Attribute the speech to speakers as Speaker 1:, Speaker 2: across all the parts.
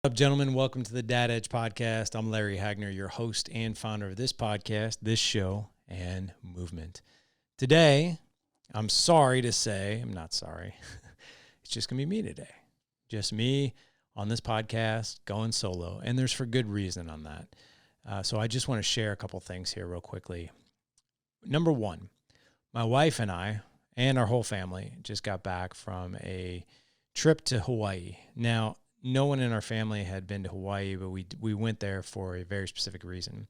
Speaker 1: What's up, gentlemen? Welcome to the Dad Edge podcast. I'm Larry Hagner, your host and founder of this podcast, this show, and movement. Today, I'm sorry to say, I'm not sorry. It's just going to be me today. Just me on this podcast, going solo. And there's for good reason on that. So I just want to share a couple things here real quickly. Number one, my wife and I and our whole family just got back from a trip to Hawaii. Now, no one in our family had been to Hawaii, but we went there for a very specific reason.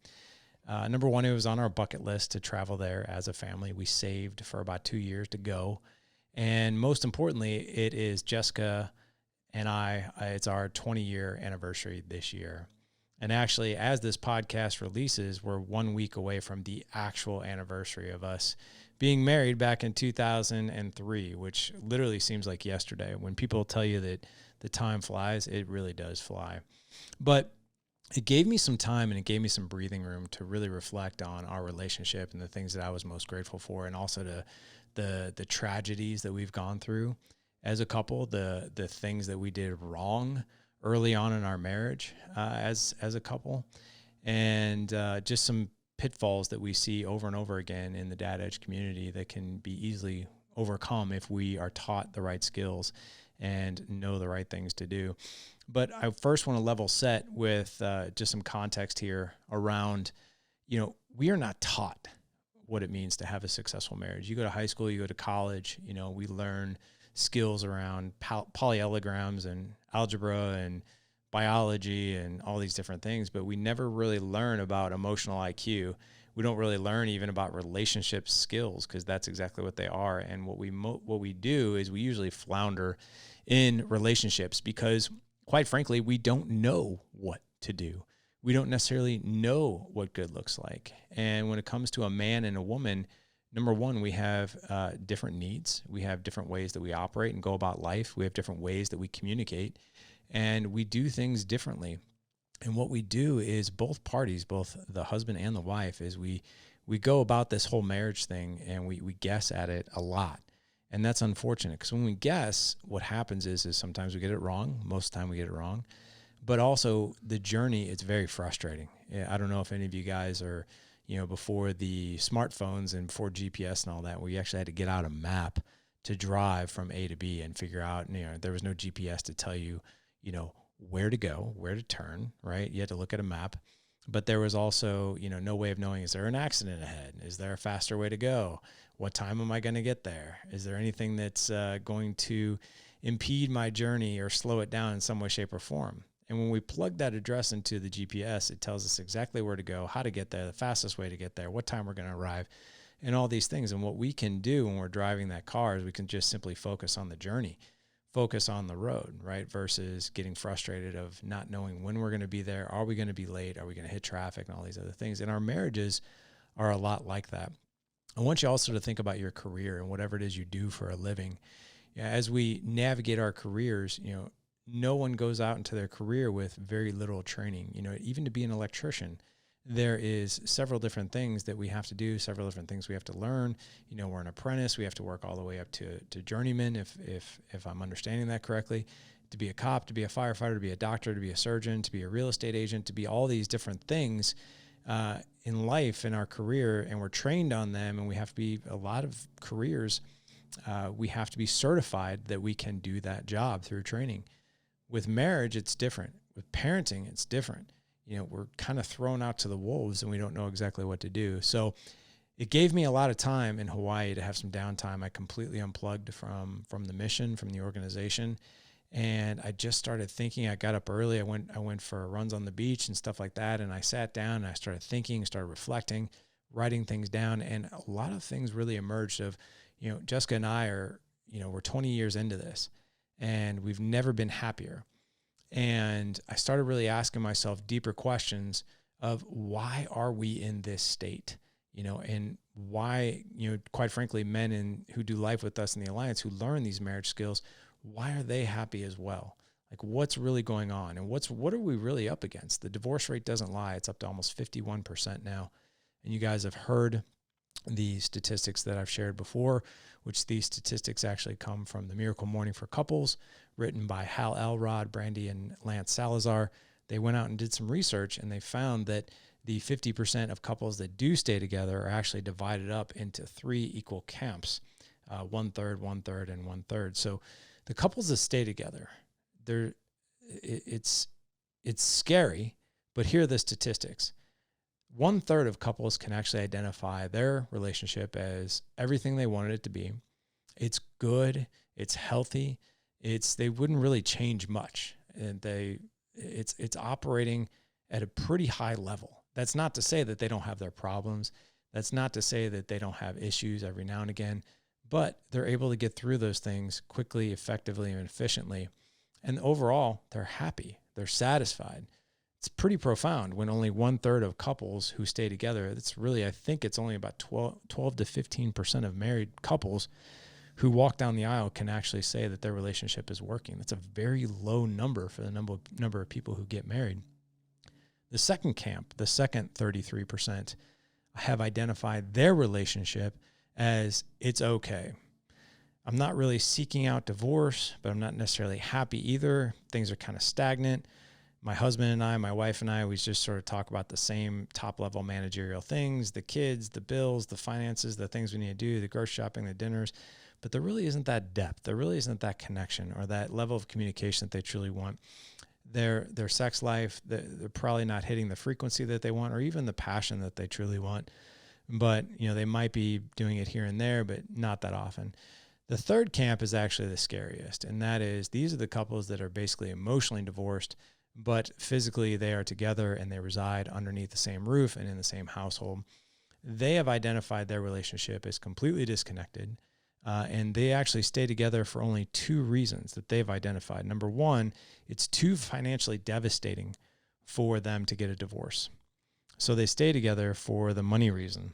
Speaker 1: Number one, it was on our bucket list to travel there as a family. We saved for about 2 years to go. And most importantly, it is Jessica and it's our 20-year anniversary this year. And actually, as this podcast releases, we're 1 week away from the actual anniversary of us being married back in 2003, which literally seems like yesterday. When people tell you that the time flies, it really does fly. But it gave me some time and it gave me some breathing room to really reflect on our relationship and the things that I was most grateful for, and also the tragedies that we've gone through as a couple, the things that we did wrong early on in our marriage as a couple, and just some pitfalls that we see over and over again in the Dad Edge community that can be easily overcome if we are taught the right skills and know the right things to do. But I first want to level set with just some context here around, we are not taught what it means to have a successful marriage. You go to high school, you go to college, we learn skills around polyellograms and algebra and biology and all these different things, but we never really learn about emotional IQ. We don't really learn even about relationship skills, because that's exactly what they are. And what we do is we usually flounder in relationships because, quite frankly, we don't know what to do. We don't necessarily know what good looks like. And when it comes to a man and a woman, number one, we have different needs. We have different ways that we operate and go about life. We have different ways that we communicate, and we do things differently. And what we do is both parties, both the husband and the wife, is we go about this whole marriage thing and we guess at it a lot. And that's unfortunate, because when we guess, what happens is sometimes we get it wrong. Most of the time we get it wrong. But also the journey, it's very frustrating. I don't know if any of you guys are, before the smartphones and before GPS and all that, where you actually had to get out a map to drive from A to B and figure out, there was no GPS to tell you, where to go, where to turn, right? You had to look at a map. But there was also, no way of knowing, is there an accident ahead? Is there a faster way to go? What time am I going to get there? Is there anything that's going to impede my journey or slow it down in some way, shape, or form? And when we plug that address into the GPS, it tells us exactly where to go, how to get there, the fastest way to get there, what time we're going to arrive, and all these things. And what we can do when we're driving that car is we can just simply focus on the journey, focus on the road, right? Versus getting frustrated of not knowing when we're going to be there. Are we going to be late? Are we going to hit traffic and all these other things? And our marriages are a lot like that. I want you also to think about your career and whatever it is you do for a living. As we navigate our careers, no one goes out into their career with very little training. Even to be an electrician, there is several different things that we have to do, several different things we have to learn. We're an apprentice. We have to work all the way up to journeyman, if I'm understanding that correctly. To be a cop, to be a firefighter, to be a doctor, to be a surgeon, to be a real estate agent, to be all these different things in life, in our career, and we're trained on them. And we have to be, a lot of careers, we have to be certified that we can do that job through training. With marriage, it's different. With parenting, it's different. We're kind of thrown out to the wolves and we don't know exactly what to do. So it gave me a lot of time in Hawaii to have some downtime. I completely unplugged from the mission, from the organization. And I just started thinking. I got up early. I went for runs on the beach and stuff like that. And I sat down and I started thinking, started reflecting, writing things down. And a lot of things really emerged of, Jessica and I are, we're 20 years into this and we've never been happier. And I started really asking myself deeper questions of why are we in this state, and why, quite frankly, men who do life with us in the Alliance, who learn these marriage skills, why are they happy as well? Like, what's really going on? And what are we really up against? The divorce rate doesn't lie. It's up to almost 51% now. And you guys have heard the statistics that I've shared before, which these statistics actually come from The Miracle Morning for Couples, written by Hal Elrod, Brandy, and Lance Salazar. They went out and did some research, and they found that the 50% of couples that do stay together are actually divided up into 3 equal camps, 1/3, 1/3, and 1/3. So the couples that stay together, it's scary, but here are the statistics. 1/3 of couples can actually identify their relationship as everything they wanted it to be. It's good. It's healthy. They wouldn't really change much, and it's operating at a pretty high level. That's not to say that they don't have their problems. That's not to say that they don't have issues every now and again, but they're able to get through those things quickly, effectively, and efficiently. And overall, they're happy. They're satisfied. It's pretty profound when only 1/3 of couples who stay together, it's really, I think it's only about 12 to 15% of married couples who walk down the aisle can actually say that their relationship is working. That's a very low number for the number of people who get married. The second camp, the second 33%, have identified their relationship as it's okay. I'm not really seeking out divorce, but I'm not necessarily happy either. Things are kind of stagnant. My husband and I, my wife and I, we just sort of talk about the same top-level managerial things, the kids, the bills, the finances, the things we need to do, the grocery shopping, the dinners. But there really isn't that depth. There really isn't that connection or that level of communication that they truly want. Their sex life, they're probably not hitting the frequency that they want or even the passion that they truly want. But, they might be doing it here and there, but not that often. The third camp is actually the scariest, and that is these are the couples that are basically emotionally divorced, but physically they are together and they reside underneath the same roof and in the same household. They have identified their relationship as completely disconnected, and they actually stay together for only 2 reasons that they've identified. Number one, it's too financially devastating for them to get a divorce. So they stay together for the money reason.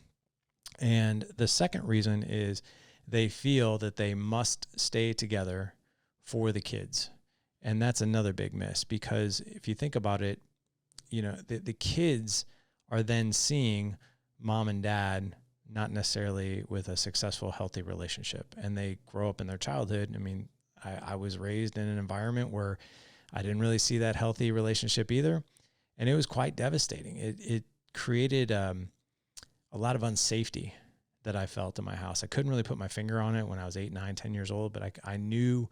Speaker 1: And the second reason is they feel that they must stay together for the kids. And that's another big miss, because if you think about it, the kids are then seeing mom and dad not necessarily with a successful, healthy relationship. And they grow up in their childhood. I mean, I was raised in an environment where I didn't really see that healthy relationship either. And it was quite devastating. It created a lot of unsafety that I felt in my house. I couldn't really put my finger on it when I was 8, 9, 10 years old, but I knew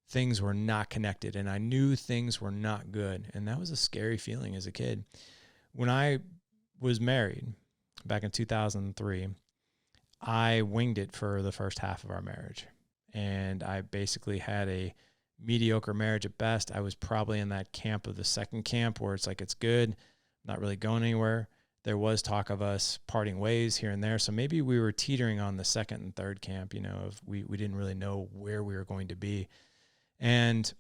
Speaker 1: things were not connected and I knew things were not good. And that was a scary feeling as a kid. When I was married back in 2003, I winged it for the first half of our marriage. And I basically had a mediocre marriage at best. I was probably in that camp of the second camp where it's like, it's good, not really going anywhere. There was talk of us parting ways here and there. So maybe we were teetering on the second and third camp, of we didn't really know where we were going to be. And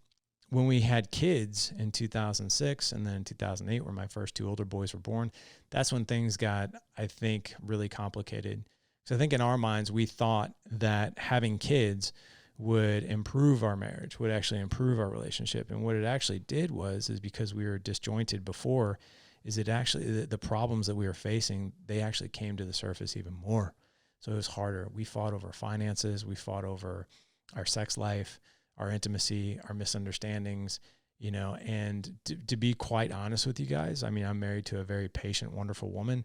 Speaker 1: when we had kids in 2006 and then in 2008, where my first 2 older boys were born, that's when things got, I think, really complicated. So I think in our minds, we thought that having kids would improve our marriage, would actually improve our relationship. And what it actually did is because we were disjointed before, is it actually, the problems that we were facing, they actually came to the surface even more. So it was harder. We fought over finances. We fought over our sex life, our intimacy, our misunderstandings, and to be quite honest with you guys, I mean, I'm married to a very patient, wonderful woman,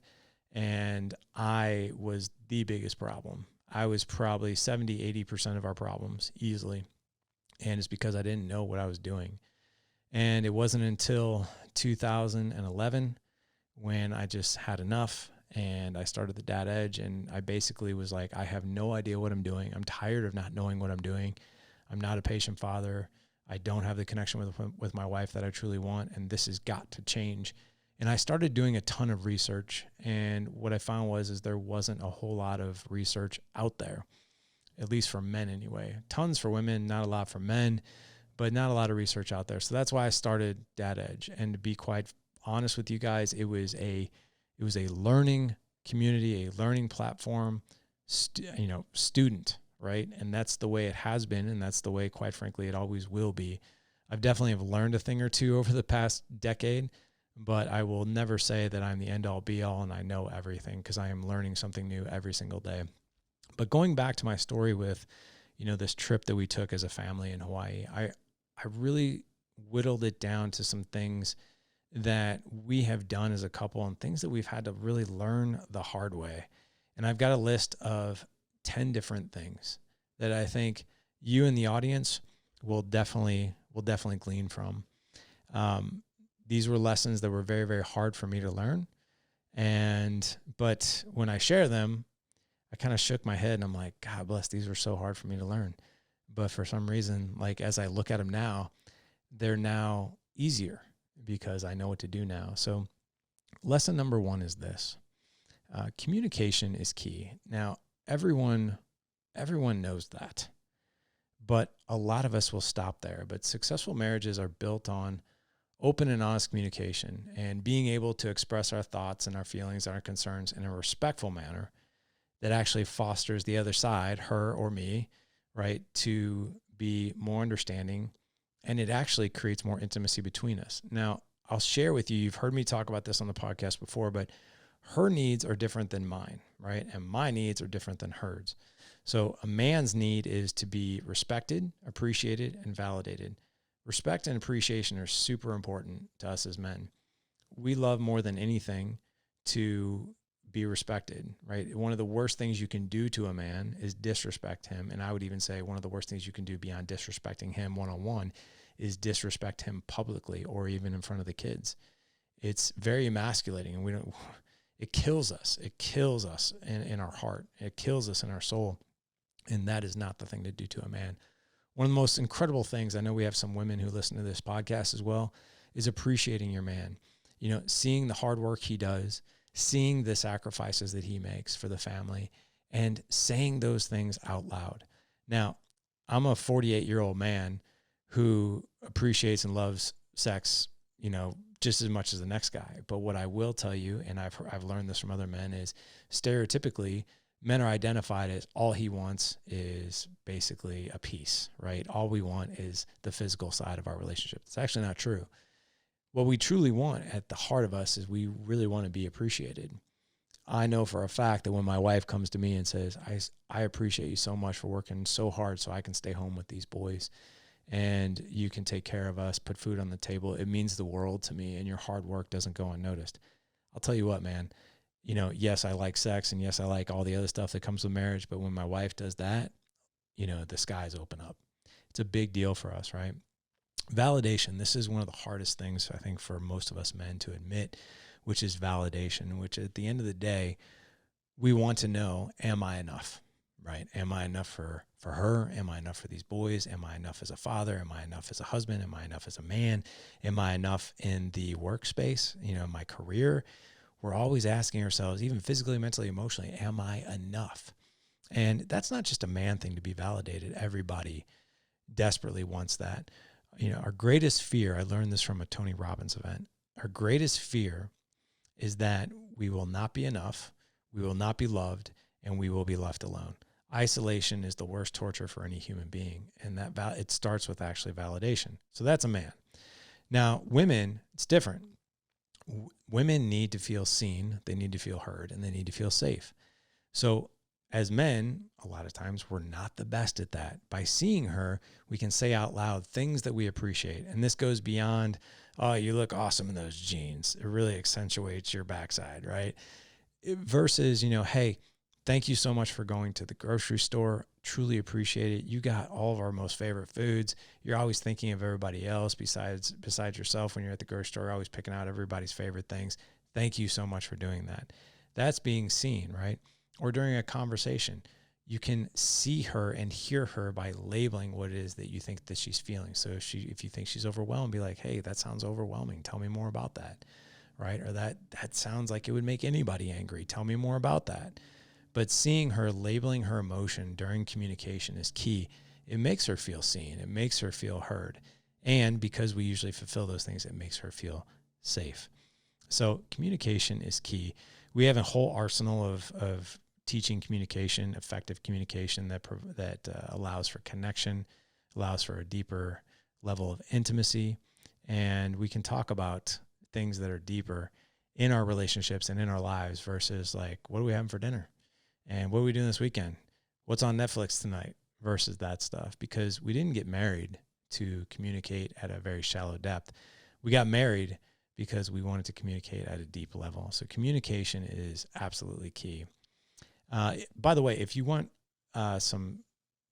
Speaker 1: and I was the biggest problem. I was probably 70, 80% of our problems easily. And it's because I didn't know what I was doing. And it wasn't until 2011 when I just had enough and I started the Dad Edge, and I basically was like, I have no idea what I'm doing. I'm tired of not knowing what I'm doing. I'm not a patient father. I don't have the connection with my wife that I truly want, and this has got to change. And I started doing a ton of research, and what I found is there wasn't a whole lot of research out there, at least for men anyway. Tons for women, not a lot for men, but not a lot of research out there. So that's why I started Dad Edge. And to be quite honest with you guys, it was a learning community, a learning platform, student, right? And that's the way it has been, and that's the way, quite frankly, it always will be. I've definitely have learned a thing or two over the past decade, but I will never say that I'm the end all be all and I know everything, because I am learning something new every single day. But going back to my story with, this trip that we took as a family in Hawaii, I really whittled it down to some things that we have done as a couple and things that we've had to really learn the hard way. And I've got a list of 10 different things that I think you in the audience will definitely glean from. These were lessons that were very, very hard for me to learn. But when I share them, I kind of shook my head and I'm like, God bless, these were so hard for me to learn. But for some reason, like as I look at them now, they're now easier because I know what to do now. So lesson number 1 is this. Communication is key. Now, everyone knows that, but a lot of us will stop there. But successful marriages are built on open and honest communication and being able to express our thoughts and our feelings and our concerns in a respectful manner that actually fosters the other side, her or me, right, to be more understanding, and it actually creates more intimacy between us. Now, I'll share with you, you've heard me talk about this on the podcast before, but her needs are different than mine, right? And my needs are different than hers. So a man's need is to be respected, appreciated, and validated. Respect and appreciation are super important to us as men. We love more than anything to be respected, right? One of the worst things you can do to a man is disrespect him. And I would even say one of the worst things you can do beyond disrespecting him one-on-one is disrespect him publicly or even in front of the kids. It's very emasculating, and it kills us. It kills us in our heart. It kills us in our soul. And that is not the thing to do to a man. One of the most incredible things, I know we have some women who listen to this podcast as well, is appreciating your man. Seeing the hard work he does, seeing the sacrifices that he makes for the family, and saying those things out loud. Now, I'm a 48-year-old man who appreciates and loves sex, just as much as the next guy. But what I will tell you, and I've learned this from other men, is stereotypically, men are identified as all he wants is basically a piece, right? All we want is the physical side of our relationship. It's actually not true. What we truly want at the heart of us is we really want to be appreciated. I know for a fact that when my wife comes to me and says, I appreciate you so much for working so hard so I can stay home with these boys and you can take care of us, put food on the table, it means the world to me, and your hard work doesn't go unnoticed. I'll tell you what, man, yes, I like sex, and yes, I like all the other stuff that comes with marriage, but when my wife does that, the skies open up. It's a big deal for us, right? Validation. This is one of the hardest things, I think, for most of us men to admit, which is validation, which at the end of the day, we want to know, am I enough, right? Am I enough for her? Am I enough for these boys? Am I enough as a father? Am I enough as a husband? Am I enough as a man? Am I enough in the workspace, my career? We're always asking ourselves, even physically, mentally, emotionally, am I enough? And that's not just a man thing to be validated. Everybody desperately wants that. Our greatest fear, I learned this from a Tony Robbins event, our greatest fear is that we will not be enough, we will not be loved, and we will be left alone. Isolation is the worst torture for any human being, and it starts with actually validation. So that's a man. Now, women, it's different. Women need to feel seen, they need to feel heard, and they need to feel safe. So as men, a lot of times we're not the best at that. By seeing her, we can say out loud things that we appreciate. And this goes beyond, oh, you look awesome in those jeans. It really accentuates your backside, right? Versus, hey, thank you so much for going to the grocery store. Truly appreciate it. You got all of our most favorite foods. You're always thinking of everybody else besides yourself when you're at the grocery store, always picking out everybody's favorite things. Thank you so much for doing that. That's being seen, right? Or during a conversation, you can see her and hear her by labeling what it is that you think that she's feeling. So if you think she's overwhelmed, be like, hey, that sounds overwhelming. Tell me more about that, right? Or that sounds like it would make anybody angry. Tell me more about that. But seeing her, labeling her emotion during communication is key. It makes her feel seen. It makes her feel heard. And because we usually fulfill those things, it makes her feel safe. So communication is key. We have a whole arsenal of teaching communication, effective communication that allows for connection, allows for a deeper level of intimacy. And we can talk about things that are deeper in our relationships and in our lives versus like, what are we having for dinner? And what are we doing this weekend? What's on Netflix tonight versus that stuff? Because we didn't get married to communicate at a very shallow depth. We got married because we wanted to communicate at a deep level. So communication is absolutely key. By the way, if you want some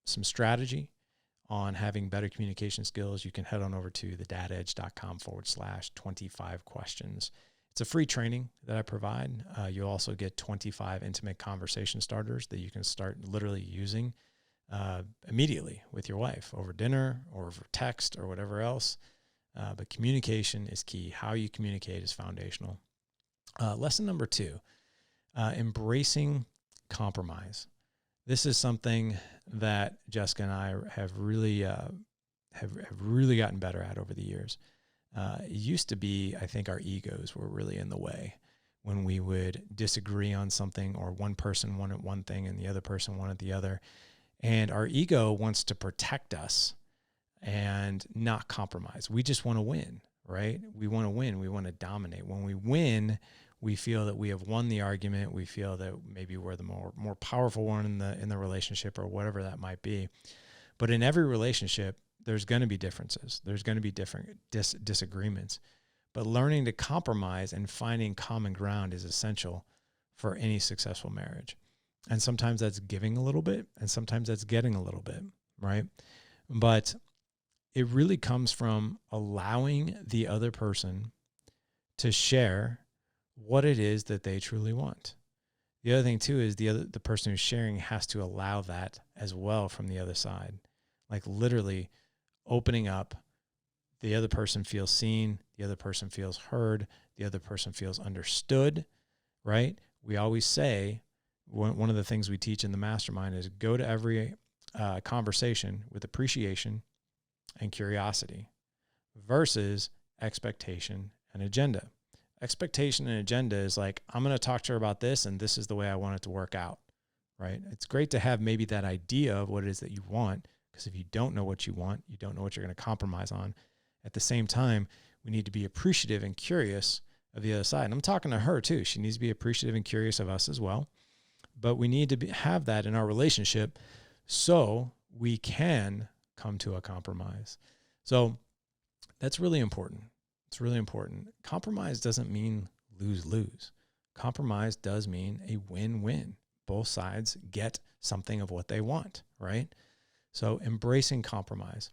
Speaker 1: strategy on having better communication skills, you can head on over to thedadedge.com/25 questions. It's a free training that I provide. You'll also get 25 intimate conversation starters that you can start literally using immediately with your wife over dinner or over text or whatever else. But communication is key. How you communicate is foundational. Lesson number 2, embracing compromise. This is something that Jessica and I have really gotten better at over the years. It used to be, I think our egos were really in the way when we would disagree on something, or one person wanted one thing and the other person wanted the other. And our ego wants to protect us and not compromise. We just want to win, right? We want to win. We want to dominate. When we win, we feel that we have won the argument. We feel that maybe we're the more powerful one in the relationship, or whatever that might be. But in every relationship, there's going to be differences. There's going to be different disagreements. But learning to compromise and finding common ground is essential for any successful marriage. And sometimes that's giving a little bit, and sometimes that's getting a little bit, right? But it really comes from allowing the other person to share what it is that they truly want. The other thing too is the person who's sharing has to allow that as well from the other side. Like literally opening up, the other person feels seen, the other person feels heard, the other person feels understood, right? We always say, one of the things we teach in the mastermind is go to every conversation with appreciation and curiosity versus expectation and agenda. Expectation and agenda is like, I'm going to talk to her about this, and this is the way I want it to work out, right? It's great to have maybe that idea of what it is that you want, because if you don't know what you want, you don't know what you're going to compromise on. At the same time, we need to be appreciative and curious of the other side. And I'm talking to her too. She needs to be appreciative and curious of us as well. But we need to have that in our relationship so we can come to a compromise. So that's really important. It's really important. Compromise doesn't mean lose-lose. Compromise does mean a win-win. Both sides get something of what they want, right? So embracing compromise.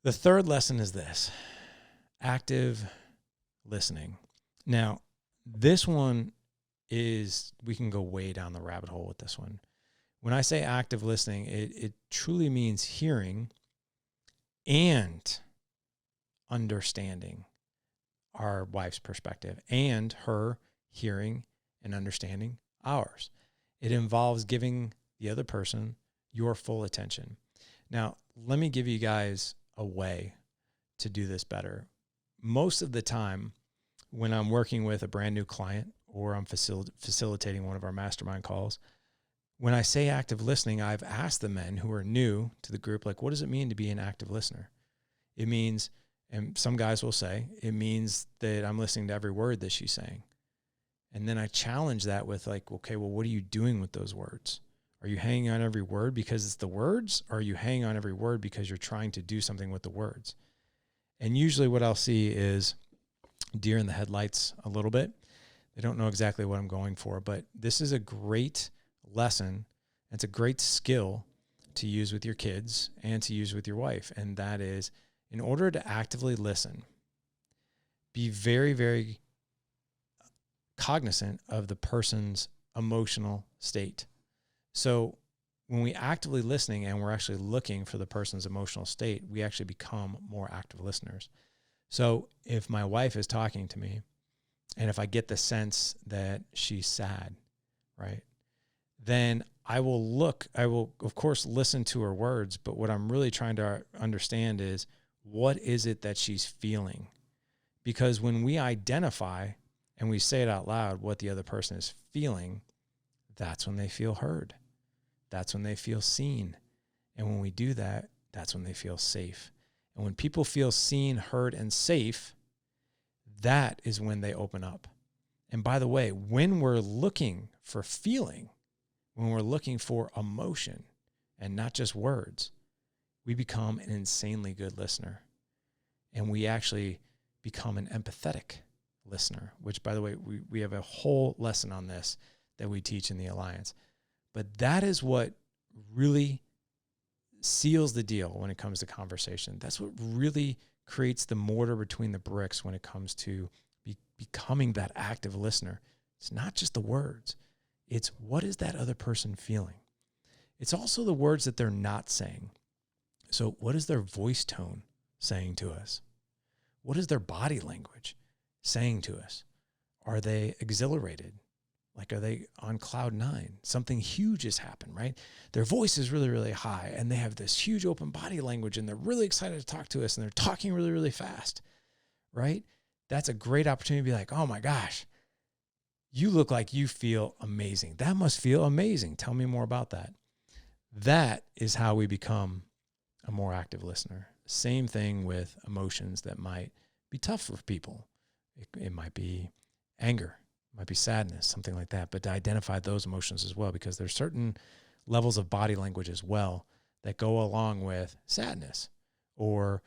Speaker 1: The third lesson is this: active listening. Now, this one is, we can go way down the rabbit hole with this one. When I say active listening, it truly means hearing and understanding our wife's perspective, and her hearing and understanding ours. It involves giving the other person your full attention. Now, let me give you guys a way to do this better. Most of the time, when I'm working with a brand new client or I'm facilitating one of our mastermind calls, when I say active listening, I've asked the men who are new to the group, like, what does it mean to be an active listener? It means, and some guys will say, it means that I'm listening to every word that she's saying. And then I challenge that with like, okay, well, what are you doing with those words? Are you hanging on every word because it's the words? Or are you hanging on every word because you're trying to do something with the words? And usually what I'll see is deer in the headlights a little bit. They don't know exactly what I'm going for, but this is a great lesson. It's a great skill to use with your kids and to use with your wife. And that is, in order to actively listen, be very, very cognizant of the person's emotional state. So when we actively listening and we're actually looking for the person's emotional state, we actually become more active listeners. So if my wife is talking to me and if I get the sense that she's sad, right, then I will of course listen to her words, but what I'm really trying to understand is, what is it that she's feeling? Because when we identify and we say it out loud, what the other person is feeling, that's when they feel heard. That's when they feel seen. And when we do that, that's when they feel safe. And when people feel seen, heard, and safe, that is when they open up. And by the way, when we're looking for feeling, when we're looking for emotion and not just words, we become an insanely good listener. And we actually become an empathetic listener, which, by the way, we have a whole lesson on this that we teach in the Alliance. But that is what really seals the deal when it comes to conversation. That's what really creates the mortar between the bricks when it comes to becoming that active listener. It's not just the words. It's what is that other person feeling? It's also the words that they're not saying. So what is their voice tone saying to us? What is their body language saying to us? Are they exhilarated? Like, are they on cloud nine? Something huge has happened, right? Their voice is really, really high, and they have this huge open body language, and they're really excited to talk to us, and they're talking really, really fast, right? That's a great opportunity to be like, oh my gosh, you look like you feel amazing. That must feel amazing. Tell me more about that. That is how we become a more active listener. Same thing with emotions that might be tough for people. It might be anger, it might be sadness, something like that. But to identify those emotions as well, because there's certain levels of body language as well that go along with sadness or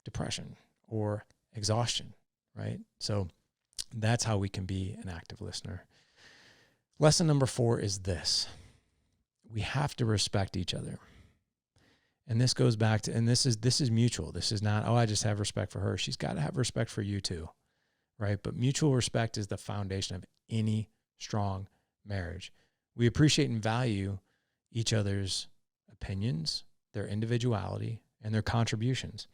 Speaker 1: depression or exhaustion, right? So that's how we can be an active listener. Lesson number 4 is this. We have to respect each other. And this goes back to, and this is mutual. This is not, oh, I just have respect for her. She's got to have respect for you too, right? But mutual respect is the foundation of any strong marriage. We appreciate and value each other's opinions, their individuality, and their contributions.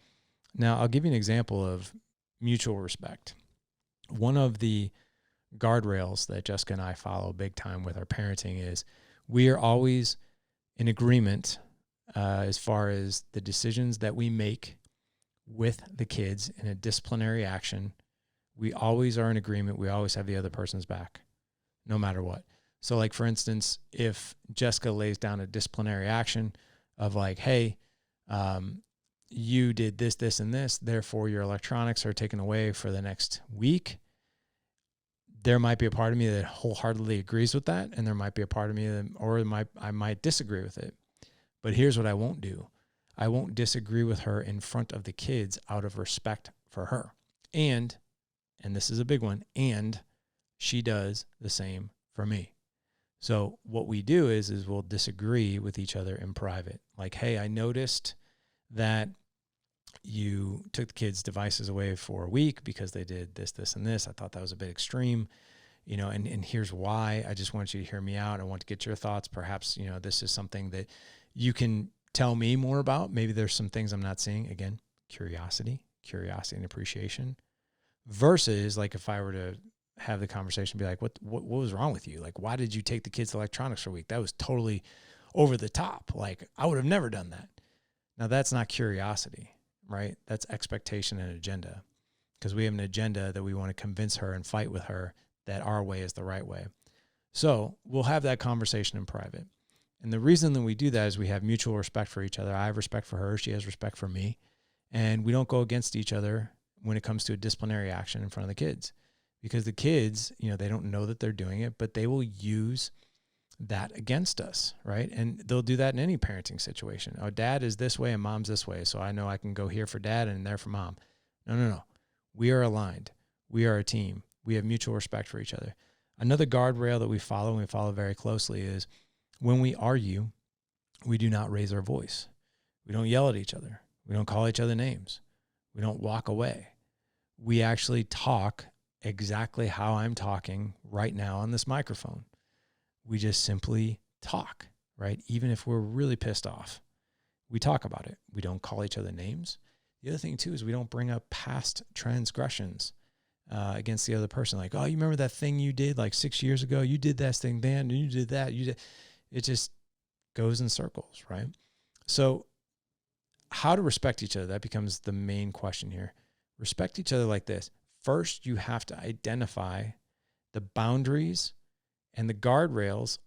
Speaker 1: Now, I'll give you an example of mutual respect. One of the guardrails that Jessica and I follow big time with our parenting is we are always in agreement as far as the decisions that we make with the kids in a disciplinary action. We always are in agreement. We always have the other person's back, no matter what. So like, for instance, if Jessica lays down a disciplinary action of like, hey, you did this, this, and this, therefore your electronics are taken away for the next week, there might be a part of me that wholeheartedly agrees with that, and there might be a part of me that, I might disagree with it. But here's what I won't do. I won't disagree with her in front of the kids out of respect for her. And this is a big one, and she does the same for me. So what we do is we'll disagree with each other in private. Like, hey, I noticed that you took the kids' devices away for a week because they did this, this, and this. I thought that was a bit extreme, and here's why. I just want you to hear me out. I want to get your thoughts. Perhaps, this is something that you can tell me more about. Maybe there's some things I'm not seeing. Again, curiosity and appreciation, versus like if I were to have the conversation, be like, what was wrong with you? Like, why did you take the kids' electronics for a week? That was totally over the top. Like, I would have never done that. Now that's not curiosity, right? That's expectation and agenda, because we have an agenda that we want to convince her and fight with her that our way is the right way. So we'll have that conversation in private. And the reason that we do that is we have mutual respect for each other. I have respect for her. She has respect for me. And we don't go against each other when it comes to a disciplinary action in front of the kids, because the kids, they don't know that they're doing it, but they will use that against us, right? And they'll do that in any parenting situation. Oh, dad is this way and mom's this way, so I know I can go here for dad and there for mom. No. We are aligned. We are a team. We have mutual respect for each other. Another guardrail that we follow, and we follow very closely, is when we argue, we do not raise our voice. We don't yell at each other. We don't call each other names. We don't walk away. We actually talk exactly how I'm talking right now on this microphone. We just simply talk, right? Even if we're really pissed off, we talk about it. We don't call each other names. The other thing too is we don't bring up past transgressions against the other person. Like, oh, you remember that thing you did like 6 years ago? You did that thing then, and you did that. It just goes in circles, right? So how to respect each other, that becomes the main question here. Respect each other like this. First, you have to identify the boundaries and the guardrails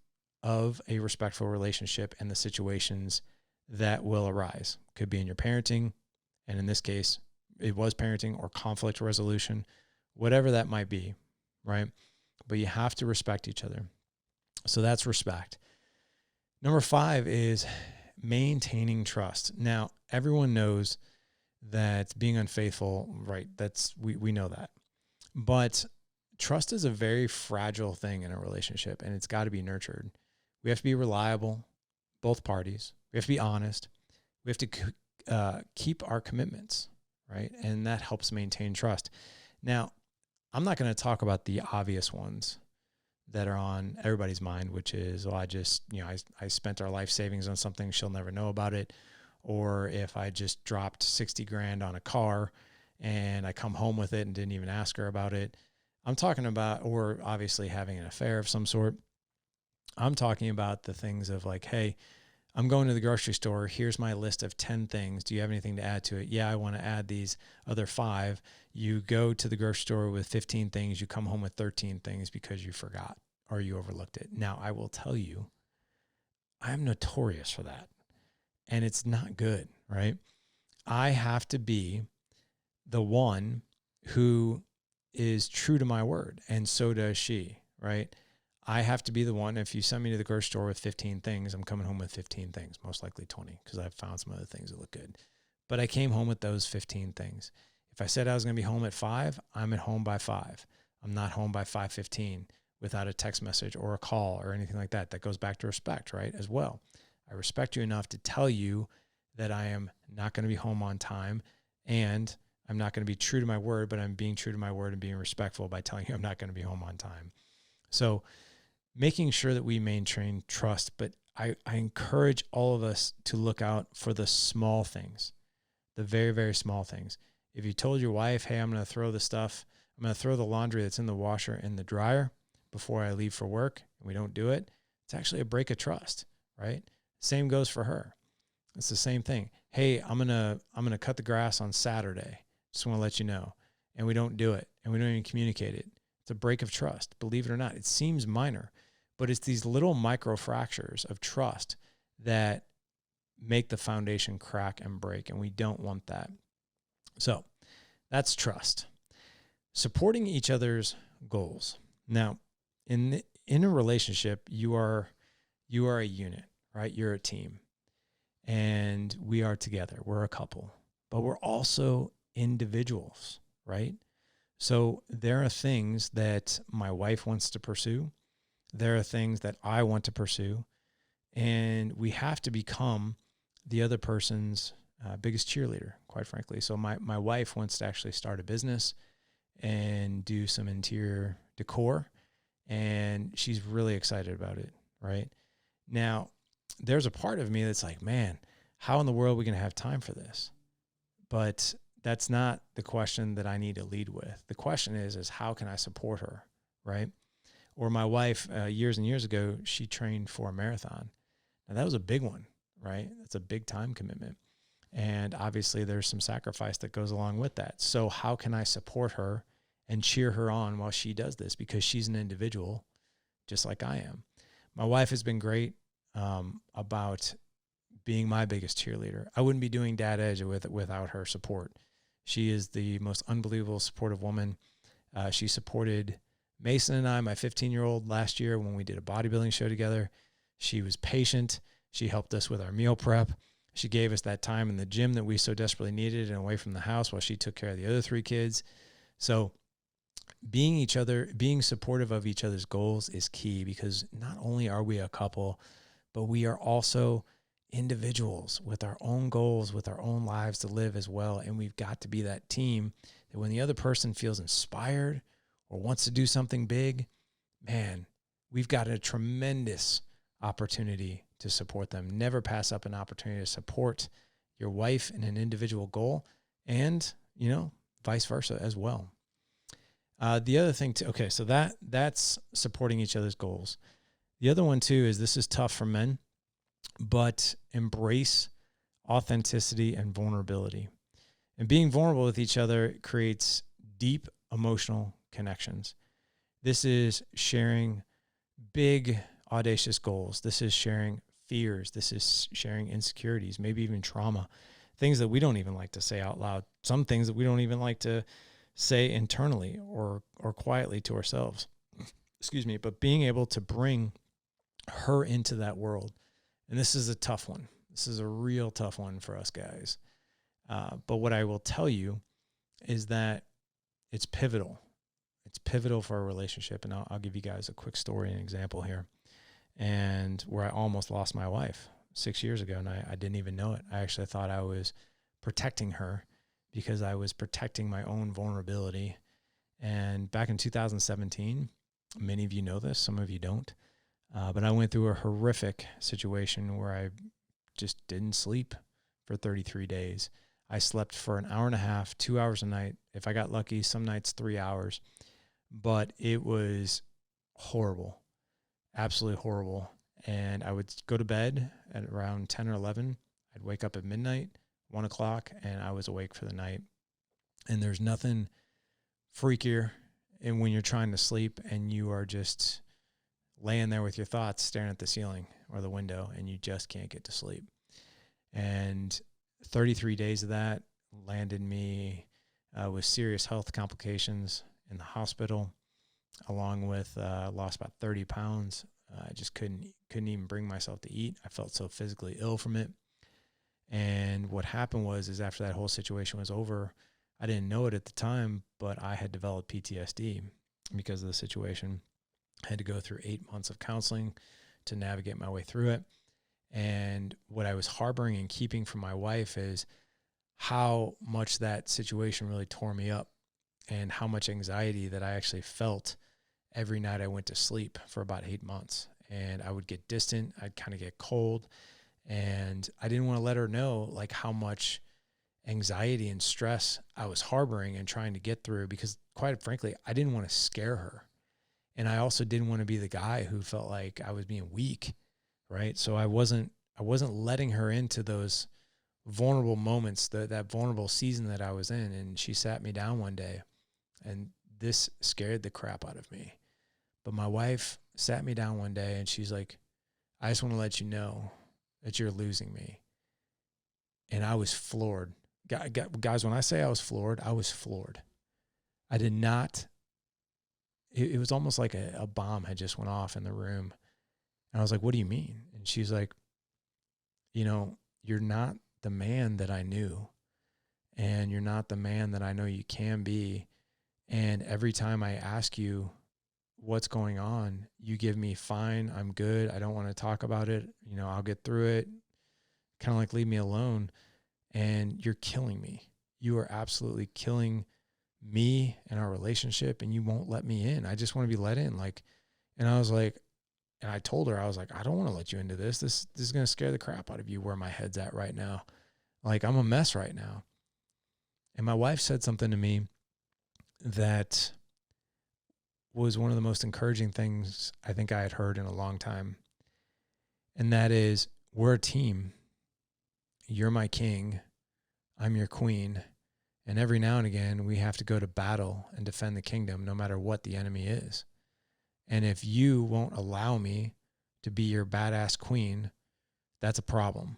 Speaker 1: of a respectful relationship and the situations that will arise. Could be in your parenting, and in this case, it was parenting, or conflict resolution, whatever that might be, right? But you have to respect each other. So that's respect. Number 5 is maintaining trust. Now, everyone knows that being unfaithful, right? We know that. But trust is a very fragile thing in a relationship, and it's got to be nurtured. We have to be reliable, both parties. We have to be honest. We have to keep our commitments, right? And that helps maintain trust. Now, I'm not going to talk about the obvious ones that are on everybody's mind, which is, well, I spent our life savings on something, she'll never know about it. Or if I just dropped 60 grand on a car and I come home with it and didn't even ask her about it. I'm talking about, or obviously having an affair of some sort. I'm talking about the things of like, hey, I'm going to the grocery store. Here's my list of 10 things. Do you have anything to add to it? Yeah, I want to add these other 5. You go to the grocery store with 15 things. You come home with 13 things because you forgot or you overlooked it. Now, I will tell you, I'm notorious for that. And it's not good, right? I have to be the one who is true to my word, and so does she, right? I have to be the one. If you send me to the grocery store with 15 things, I'm coming home with 15 things, most likely 20, because I've found some other things that look good. But I came home with those 15 things. If I said I was going to be home at 5, I'm at home by 5. I'm not home by 5:15 without a text message or a call or anything like that. That goes back to respect, right, as well. I respect you enough to tell you that I am not going to be home on time, and I'm not going to be true to my word, but I'm being true to my word and being respectful by telling you I'm not going to be home on time. So making sure that we maintain trust, but I encourage all of us to look out for the small things, the very, very small things. If you told your wife, hey, I'm going to throw the laundry that's in the washer in the dryer before I leave for work, and we don't do it, it's actually a break of trust, right? Same goes for her. It's the same thing. Hey, I'm gonna cut the grass on Saturday. Just want to let you know. And we don't do it, and we don't even communicate it. It's a break of trust. Believe it or not, it seems minor, but it's these little micro fractures of trust that make the foundation crack and break, and we don't want that. So that's trust. Supporting each other's goals. Now, in a relationship, you are a unit, right? You're a team, and we are together. We're a couple, but we're also individuals, right? So there are things that my wife wants to pursue. There are things that I want to pursue, and we have to become the other person's biggest cheerleader, quite frankly. So my wife wants to actually start a business and do some interior decor, and she's really excited about it, right? Now, there's a part of me that's like, man, how in the world are we going to have time for this? But that's not the question that I need to lead with. The question is how can I support her, right? Or my wife, years and years ago, she trained for a marathon. Now, that was a big one, right? That's a big time commitment. And obviously, there's some sacrifice that goes along with that. So how can I support her and cheer her on while she does this? Because she's an individual, just like I am. My wife has been great about being my biggest cheerleader. I wouldn't be doing Dad Edge without her support. She is the most unbelievable supportive woman. She supported Mason and I, my 15-year-old, last year when we did a bodybuilding show together. She was patient. She helped us with our meal prep. She gave us that time in the gym that we so desperately needed and away from the house while she took care of the other 3 kids. So being supportive of each other's goals is key, because not only are we a couple, but we are also individuals with our own goals, with our own lives to live as well. And we've got to be that team that when the other person feels inspired or wants to do something big, man, we've got a tremendous opportunity to support them. Never pass up an opportunity to support your wife in an individual goal, and, vice versa as well. The other thing too, okay, so that's supporting each other's goals. The other one too is, this is tough for men, but embrace authenticity and vulnerability. And being vulnerable with each other creates deep emotional connections. This is sharing big, audacious goals. This is sharing fears. This is sharing insecurities, maybe even trauma, things that we don't even like to say out loud. Some things that we don't even like to say internally or quietly to ourselves. Excuse me, but being able to bring her into that world. And this is a tough one. This is a real tough one for us guys. But what I will tell you is that it's pivotal. It's pivotal for our relationship. And I'll give you guys a quick story and example here. And where I almost lost my wife 6 years ago, and I didn't even know it. I actually thought I was protecting her because I was protecting my own vulnerability. And back in 2017, many of you know this, some of you don't, but I went through a horrific situation where I just didn't sleep for 33 days. I slept for an hour and a half, 2 hours a night. If I got lucky, some nights 3 hours, but it was horrible, absolutely horrible. And I would go to bed at around 10 or 11. I'd wake up at midnight, 1 o'clock, and I was awake for the night. And there's nothing freakier and when you're trying to sleep and you are just laying there with your thoughts staring at the ceiling or the window and you just can't get to sleep. And 33 days of that landed me with serious health complications in the hospital, along with lost about 30 pounds. I just couldn't even bring myself to eat. I felt so physically ill from it. And what happened is after that whole situation was over, I didn't know it at the time, but I had developed PTSD because of the situation. I had to go through 8 months of counseling to navigate my way through it. And what I was harboring and keeping from my wife is how much that situation really tore me up and how much anxiety that I actually felt every night I went to sleep for about 8 months. And I would get distant. I'd kind of get cold. And I didn't want to let her know like how much anxiety and stress I was harboring and trying to get through, because quite frankly, I didn't want to scare her. And I also didn't want to be the guy who felt like I was being weak, right? So I wasn't letting her into those vulnerable moments, that vulnerable season that I was in. And she sat me down one day, and this scared the crap out of me. But my wife sat me down one day and she's like, I just want to let you know that you're losing me. And I was floored. Guys, when I say I was floored, I was floored. I did not, it was almost like a bomb had just went off in the room. And I was like, what do you mean? And she's like, you're not the man that I knew. And you're not the man that I know you can be. And every time I ask you what's going on, you give me fine, I'm good, I don't want to talk about it, I'll get through it, kind of like leave me alone. And you're killing me. You are absolutely killing me and our relationship, and you won't let me in. I just want to be let in. And I was like, and I told her, I was like, I don't want to let you into this. This is going to scare the crap out of you where my head's at right now. Like, I'm a mess right now. And my wife said something to me that was one of the most encouraging things I think I had heard in a long time. And that is, we're a team. You're my king. I'm your queen. And every now and again, we have to go to battle and defend the kingdom, no matter what the enemy is. And if you won't allow me to be your badass queen, that's a problem,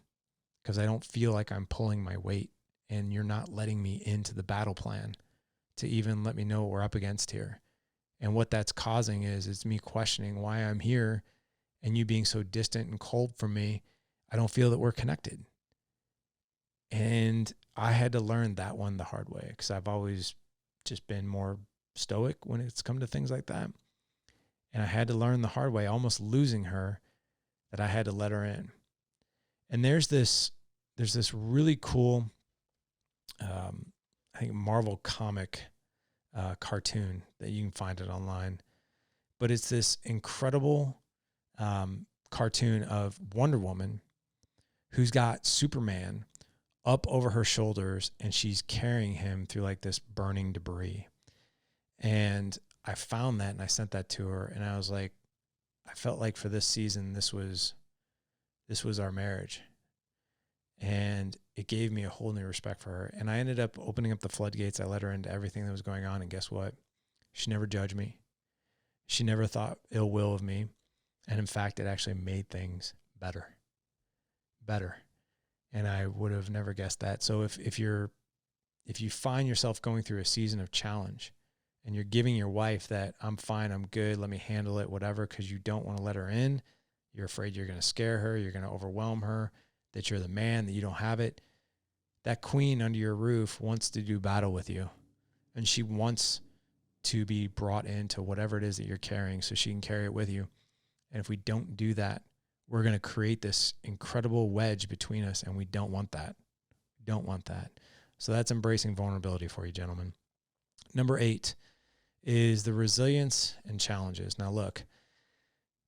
Speaker 1: because I don't feel like I'm pulling my weight, and you're not letting me into the battle plan to even let me know what we're up against here. And what that's causing is me questioning why I'm here, and you being so distant and cold from me. I don't feel that we're connected. And I had to learn that one the hard way, because I've always just been more stoic when it's come to things like that. And I had to learn the hard way, almost losing her, that I had to let her in. And there's this really cool, I think Marvel comic cartoon that you can find it online. But it's this incredible cartoon of Wonder Woman who's got Superman up over her shoulders, and she's carrying him through like this burning debris. And I found that and I sent that to her, and I was like, I felt like for this season, this was our marriage. And it gave me a whole new respect for her. And I ended up opening up the floodgates. I let her into everything that was going on. And guess what? She never judged me. She never thought ill will of me. And in fact, it actually made things better. And I would have never guessed that. So if you're if you find yourself going through a season of challenge and you're giving your wife that I'm fine, I'm good, let me handle it, whatever, because you don't want to let her in, you're afraid you're going to scare her, you're going to overwhelm her, that you're the man, that you don't have it, that queen under your roof wants to do battle with you. And she wants to be brought into whatever it is that you're carrying so she can carry it with you. And if we don't do that, we're going to create this incredible wedge between us, and we don't want that. We don't want that. So that's embracing vulnerability for you, gentlemen. Number 8 is the resilience and challenges. Now, look,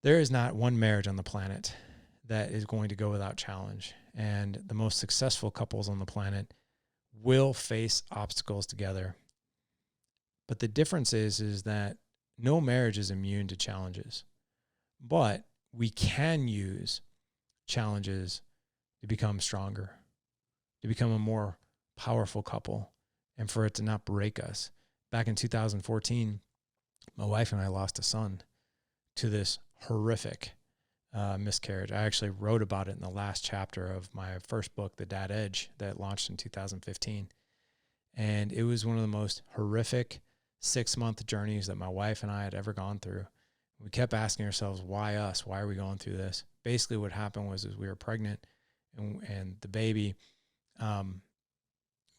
Speaker 1: there is not one marriage on the planet that is going to go without challenge. And the most successful couples on the planet will face obstacles together. But the difference is that no marriage is immune to challenges. But we can use challenges to become stronger, to become a more powerful couple, and for it to not break us. Back in 2014, my wife and I lost a son to this horrific miscarriage. I actually wrote about it in the last chapter of my first book, The Dad Edge, that launched in 2015. And it was one of the most horrific 6-month journeys that my wife and I had ever gone through. We kept asking ourselves, why us? Why are we going through this? Basically what happened was we were pregnant, and the baby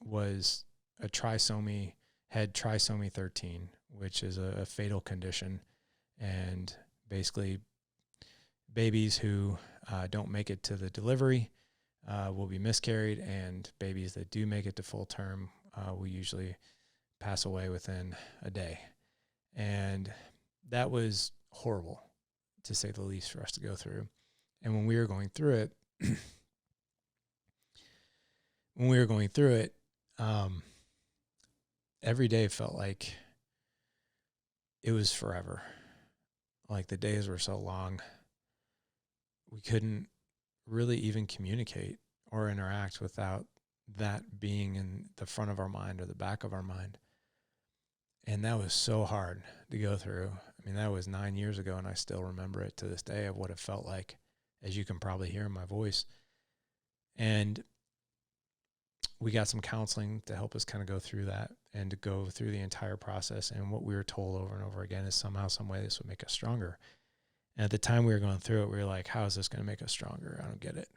Speaker 1: was a trisomy, had trisomy 13, which is a fatal condition. And basically babies who don't make it to the delivery will be miscarried, and babies that do make it to full term will usually pass away within a day. And that was horrible, to say the least, for us to go through. And when we were going through it, every day felt like it was forever. Like the days were so long, we couldn't really even communicate or interact without that being in the front of our mind or the back of our mind. And that was so hard to go through. I mean, that was 9 years ago, and I still remember it to this day of what it felt like, as you can probably hear in my voice. And we got some counseling to help us kind of go through that and to go through the entire process. And what we were told over and over again is somehow, some way, this would make us stronger. And at the time we were going through it, we were like, how is this going to make us stronger? I don't get it.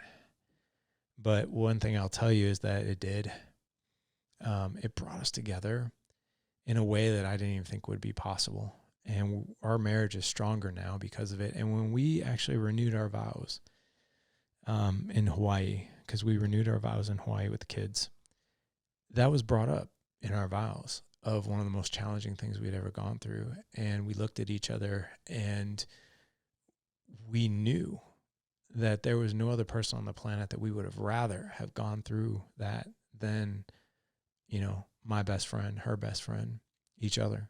Speaker 1: But one thing I'll tell you is that it did. It brought us together in a way that I didn't even think would be possible. And our marriage is stronger now because of it. And when we actually renewed our vows in Hawaii, because we renewed our vows in Hawaii with the kids, that was brought up in our vows of one of the most challenging things we'd ever gone through. And we looked at each other and we knew that there was no other person on the planet that we would have rather have gone through that than, you know, my best friend, her best friend, each other.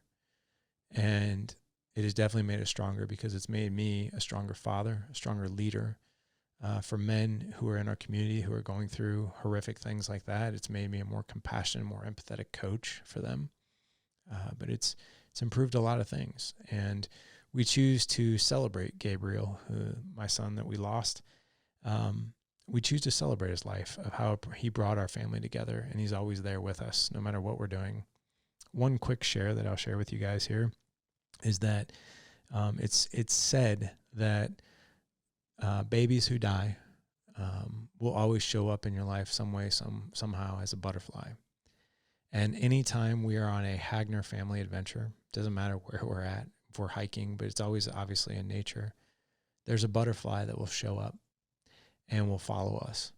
Speaker 1: And it has definitely made us stronger because it's made me a stronger father, a stronger leader. For men who are in our community who are going through horrific things like that, it's made me a more compassionate, more empathetic coach for them. But it's improved a lot of things. And we choose to celebrate Gabriel, my son that we lost. We choose to celebrate his life, of how he brought our family together, and he's always there with us no matter what we're doing. One quick share that I'll share with you guys here is that it's said that babies who die will always show up in your life some way, somehow as a butterfly. And anytime we are on a Hagner family adventure, doesn't matter where we're at, if we're hiking, but it's always obviously in nature, there's a butterfly that will show up and will follow us.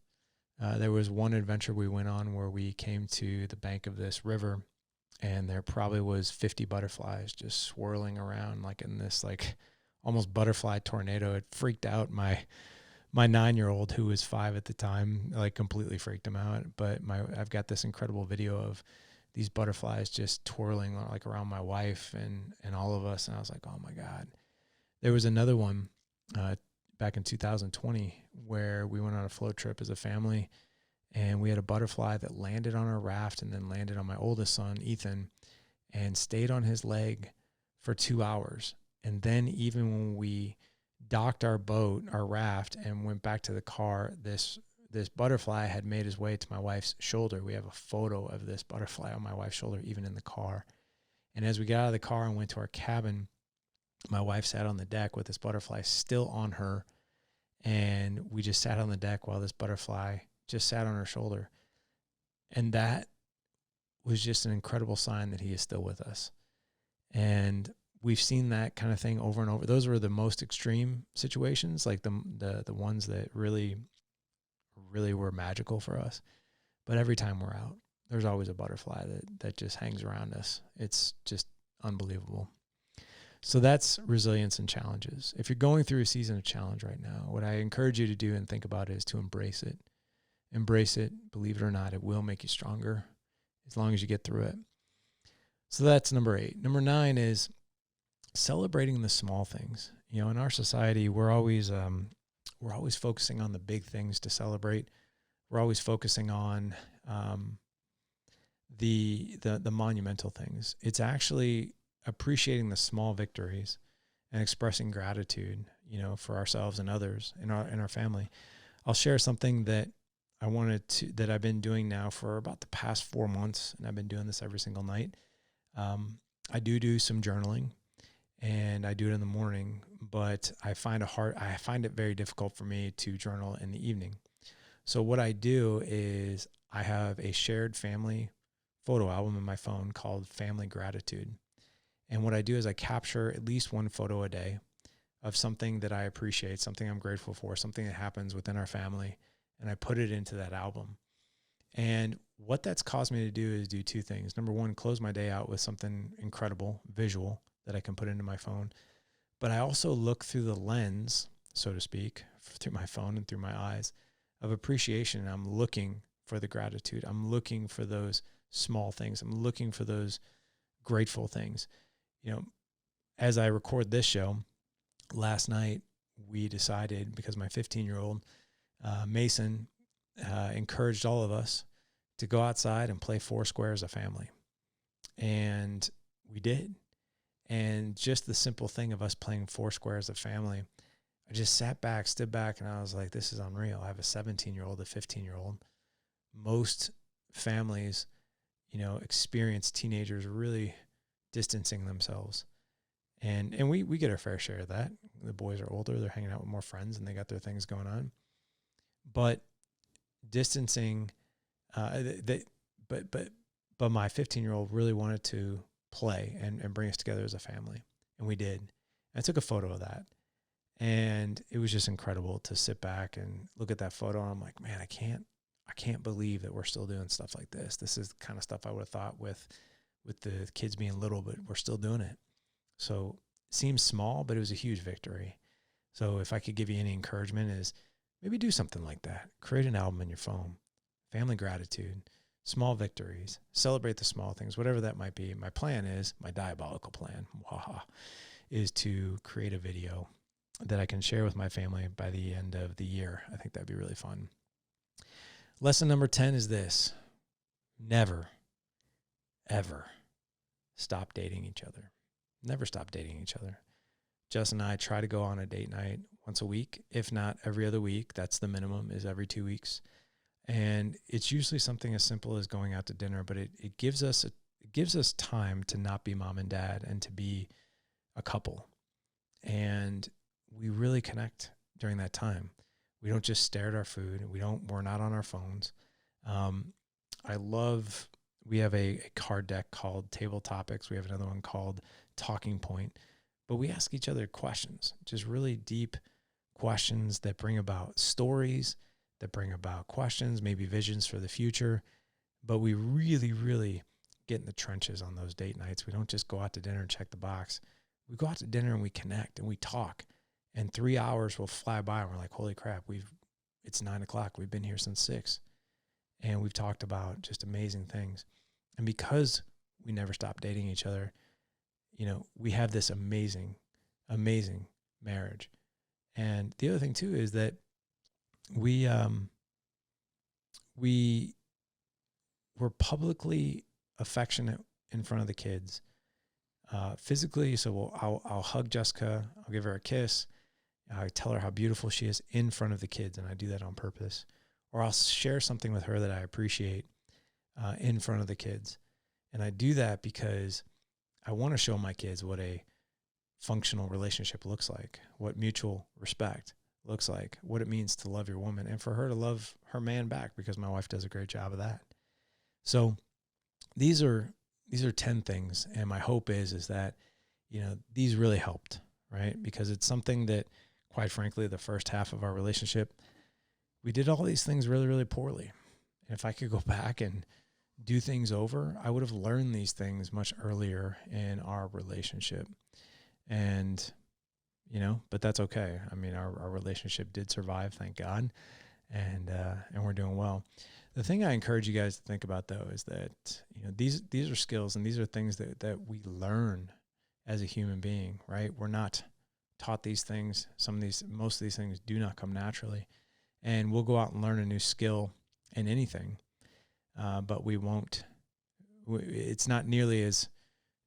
Speaker 1: There was one adventure we went on where we came to the bank of this river, and there probably was 50 butterflies just swirling around like in this like almost butterfly tornado. It freaked out my 9-year-old, who was 5 at the time, like completely freaked him out. But I've got this incredible video of these butterflies just twirling like around my wife and all of us. And I was like, oh my God. There was another one back in 2020 where we went on a float trip as a family, and we had a butterfly that landed on our raft and then landed on my oldest son, Ethan, and stayed on his leg for 2 hours. And then even when we docked our boat, our raft, and went back to the car, this this butterfly had made his way to my wife's shoulder. We have a photo of this butterfly on my wife's shoulder, even in the car. And as we got out of the car and went to our cabin, my wife sat on the deck with this butterfly still on her. And we just sat on the deck while this butterfly just sat on her shoulder. And that was just an incredible sign that he is still with us. And we've seen that kind of thing over and over. Those were the most extreme situations, like the ones that really were magical for us. But every time we're out, there's always a butterfly that just hangs around us. It's just unbelievable. So that's resilience and challenges. If you're going through a season of challenge right now, what I encourage you to do and think about is to embrace it. Embrace it. Believe it or not, it will make you stronger as long as you get through it. So that's number 8. Number 9 is celebrating the small things. You know, in our society, we're always focusing on the big things to celebrate. We're always focusing on the monumental things. It's actually appreciating the small victories and expressing gratitude, you know, for ourselves and others in our family. I'll share something that that I've been doing now for about the past 4 months, and I've been doing this every single night. I do some journaling, and I do it in the morning, but I find it very difficult for me to journal in the evening. So what I do is I have a shared family photo album in my phone called Family Gratitude. And what I do is I capture at least one photo a day of something that I appreciate, something I'm grateful for, something that happens within our family, and I put it into that album. And what that's caused me to do is do 2 things. Number 1, close my day out with something incredible, visual, that I can put into my phone. But I also look through the lens, so to speak, through my phone and through my eyes, of appreciation. And I'm looking for the gratitude. I'm looking for those small things. I'm looking for those grateful things. You know, as I record this show, last night we decided, because my 15-year-old Mason encouraged all of us to go outside and play Foursquare as a family. And we did. And just the simple thing of us playing Foursquare as a family, I just sat back, stood back, and I was like, this is unreal. I have a 17-year-old, a 15-year-old. Most families, you know, experience teenagers really distancing themselves. And we get our fair share of that. The boys are older, they're hanging out with more friends, and they got their things going on. But distancing, but my 15-year-old really wanted to play and bring us together as a family, and we did. And I took a photo of that, and it was just incredible to sit back and look at that photo. And I'm like, man, I can't believe that we're still doing stuff like this. This is the kind of stuff I would have thought with the kids being little, but we're still doing it. So it seems small, but it was a huge victory. So if I could give you any encouragement, is maybe do something like that. Create an album in your phone. Family gratitude, small victories, celebrate the small things, whatever that might be. My plan is, my diabolical plan, is to create a video that I can share with my family by the end of the year. I think that'd be really fun. Lesson number 10 is this: never, ever stop dating each other. Never stop dating each other. Jess and I try to go on a date night once a week, if not every other week. That's the minimum, is every 2 weeks. And it's usually something as simple as going out to dinner, but it gives us time to not be mom and dad and to be a couple. And we really connect during that time. We don't just stare at our food. We're not on our phones. We have a card deck called Table Topics. We have another one called Talking Point. But we ask each other questions, just really deep questions that bring about stories, that bring about questions, maybe visions for the future. But we really, really get in the trenches on those date nights. We don't just go out to dinner and check the box. We go out to dinner and we connect and we talk. And 3 hours will fly by and we're like, holy crap, it's 9:00. We've been here since 6. And we've talked about just amazing things. And because we never stop dating each other, you know, we have this amazing, amazing marriage. And the other thing too is that we're publicly affectionate in front of the kids, physically. So I'll hug Jessica. I'll give her a kiss. I tell her how beautiful she is in front of the kids, and I do that on purpose. or I'll share something with her that I appreciate in front of the kids. And I do that because I want to show my kids what a functional relationship looks like, what mutual respect looks like, what it means to love your woman, and for her to love her man back, because my wife does a great job of that. So these are 10 things, and my hope is that, these really helped, right? Because it's something that, quite frankly, the first half of our relationship, we did all these things really, really poorly. And if I could go back and do things over, I would have learned these things much earlier in our relationship. And, but that's okay. I mean, our relationship did survive, thank God. And we're doing well. The thing I encourage you guys to think about, though, is that, these are skills, and these are things that we learn as a human being, right? We're not taught these things. Most of these things do not come naturally. And we'll go out and learn a new skill in anything, but we won't. It's not nearly as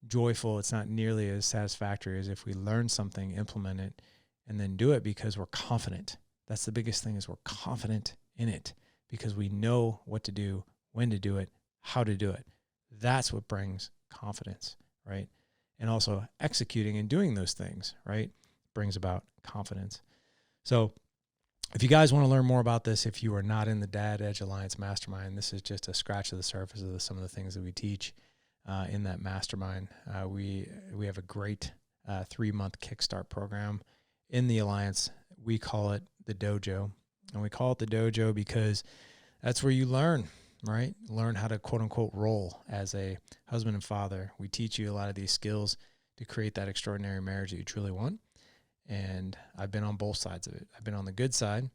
Speaker 1: joyful. It's not nearly as satisfactory as if we learn something, implement it, and then do it because we're confident. That's the biggest thing, is we're confident in it because we know what to do, when to do it, how to do it. That's what brings confidence, right? And also executing and doing those things, right, brings about confidence. So if you guys want to learn more about this, if you are not in the Dad Edge Alliance Mastermind, this is just a scratch of the surface of some of the things that we teach in that mastermind. We have a great 3-month kickstart program in the Alliance. We call it the Dojo. And we call it the Dojo because that's where you learn, right? Learn how to, quote unquote, roll as a husband and father. We teach you a lot of these skills to create that extraordinary marriage that you truly want. And I've been on both sides of it. I've been on the good side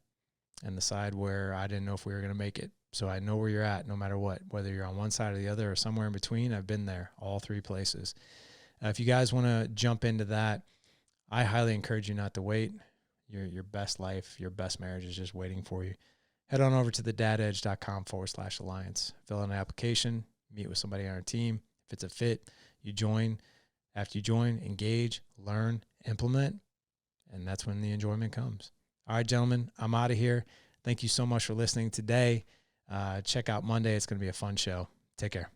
Speaker 1: and the side where I didn't know if we were going to make it. So I know where you're at no matter what, whether you're on one side or the other or somewhere in between. I've been there, all 3 places. If you guys want to jump into that, I highly encourage you not to wait. Your best life, your best marriage is just waiting for you. Head on over to thedadedge.com/alliance. Fill out an application, meet with somebody on our team. If it's a fit, you join. After you join, engage, learn, implement, and that's when the enjoyment comes. All right, gentlemen, I'm out of here. Thank you so much for listening today. Check out Monday. It's going to be a fun show. Take care.